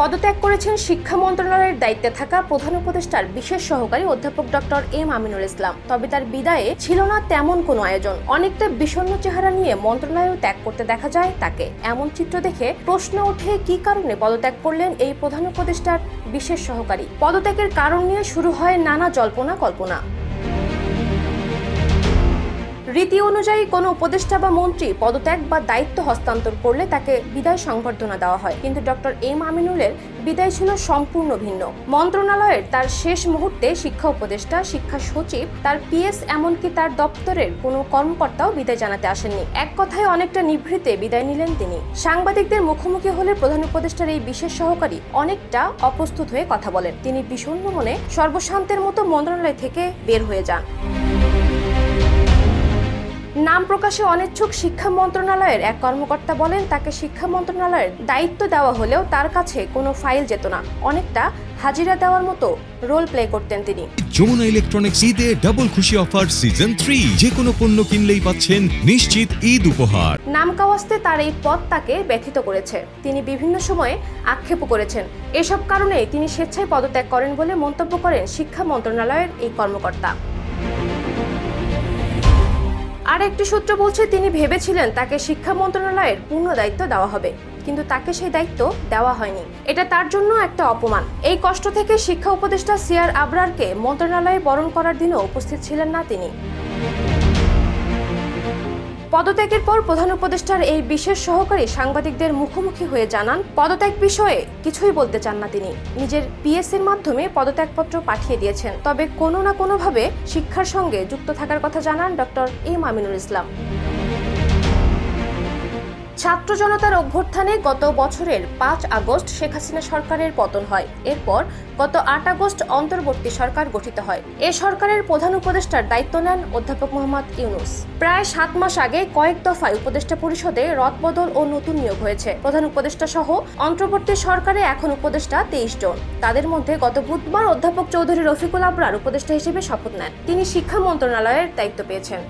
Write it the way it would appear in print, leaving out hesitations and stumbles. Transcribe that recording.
পদত্যাগ করেছেন শিক্ষা মন্ত্রণালয়ের দায়িত্বে থাকা প্রধান উপদেষ্টার বিশেষ সহকারী অধ্যাপক ডক্টর এম আমিনুল ইসলাম। তবে তার বিদায়ে ছিল না তেমন কোনো আয়োজন। অনেকটা বিষণ্ণ চেহারা নিয়ে মন্ত্রণালয় ত্যাগ করতে দেখা যায় তাকে। এমন চিত্র দেখে প্রশ্ন ওঠে, কি কারণে পদত্যাগ করলেন এই প্রধান উপদেষ্টার বিশেষ সহকারী? পদত্যাগের কারণ নিয়ে শুরু হয় নানা জল্পনা কল্পনা। রীতি অনুযায়ী কোনো উপদেষ্টা বা মন্ত্রী পদত্যাগ বা দায়িত্ব হস্তান্তর করলে তাকে বিদায় সংবর্ধনা দেওয়া হয়, কিন্তু ডক্টর এম আমিনুলের বিদায় ছিল সম্পূর্ণ ভিন্ন। মন্ত্রণালয়ের তার শেষ মুহূর্তে শিক্ষা উপদেষ্টা, শিক্ষা সচিব, তার পিএস, এমনকি তার দপ্তরের কোনো কর্মকর্তাও বিদায় জানাতে আসেননি। এক কথায় অনেকটা নিভৃতে বিদায় নিলেন তিনি। সাংবাদিকদের মুখোমুখি হলে প্রধান উপদেষ্টার এই বিশেষ সহকারী অনেকটা অপ্রস্তুত হয়ে কথা বলেন। তিনি বিষণ্ণ মনে সর্বশান্তের মতো মন্ত্রণালয় থেকে বের হয়ে যান। নাম প্রকাশে অনিচ্ছুক শিক্ষা মন্ত্রণালয়ের এক কর্মকর্তা বলেন, তাকে শিক্ষা মন্ত্রণালয়ের দায়িত্ব দেওয়া হলেও তার কাছে কোনো ফাইল যেত না। অনেকটা হাজিরা দেওয়ার মতো রোল প্লে করতেন তিনি। যমুনা ইলেকট্রনিক্স ঈদে ডাবল খুশি অফার সিজন 3, যে কোনো পণ্য কিনলেই পাচ্ছেন নিশ্চিত ঈদ উপহার। নাম কাওয়াস্তে তার এই পদ তাকে ব্যথিত করেছে। তিনি বিভিন্ন সময়ে আক্ষেপও করেছেন। এসব কারণে তিনি স্বেচ্ছায় পদত্যাগ করেন বলে মন্তব্য করেন শিক্ষা মন্ত্রণালয়ের এই কর্মকর্তা। আর একটি সূত্র বলছে, তিনি ভেবেছিলেন তাকে শিক্ষা মন্ত্রণালয়ের পূর্ণ দায়িত্ব দেওয়া হবে, কিন্তু তাকে সেই দায়িত্ব দেওয়া হয়নি। এটা তার জন্য একটা অপমান। এই কষ্ট থেকে শিক্ষা উপদেষ্টা সিআর আবরারকে মন্ত্রণালয়ে বরণ করার দিনও উপস্থিত ছিলেন না তিনি। পদত্যাগের পর প্রধান উপদেষ্টার এই বিশেষ সহকারী সাংবাদিকদের মুখোমুখি হয়ে জানান, পদত্যাগ বিষয়ে কিছুই বলতে চান না তিনি। নিজের পিএসসির মাধ্যমে পদত্যাগপত্র পাঠিয়ে দিয়েছেন। তবে কোনো না কোনোভাবে শিক্ষার সঙ্গে যুক্ত থাকার কথা জানান ডক্টর এম আমিনুল ইসলাম। ছাত্র জনতার অভ্যুত্থানে গত বছরের 5 আগস্ট শেখ হাসিনা সরকারের পতন হয়। এরপর গত 8 আগস্ট অন্তর্বর্তী সরকার গঠিত হয়। এ সরকারের প্রধান উপদেষ্টার দায়িত্ব নেন অধ্যাপক মোহাম্মদ ইউনূস। প্রায় 7 মাস আগে কয়েক দফায় উপদেষ্টা পরিষদে রদবদল ও নতুন নিয়োগ হয়েছে। প্রধান উপদেষ্টা সহ অন্তর্বর্তী সরকারে এখন উপদেষ্টা 23 জন। তাদের মধ্যে গত বুধবার অধ্যাপক চৌধুরী রফিকুল আবরার উপদেষ্টা হিসেবে শপথ নেন। তিনি শিক্ষা মন্ত্রণালয়ের দায়িত্ব পেয়েছেন।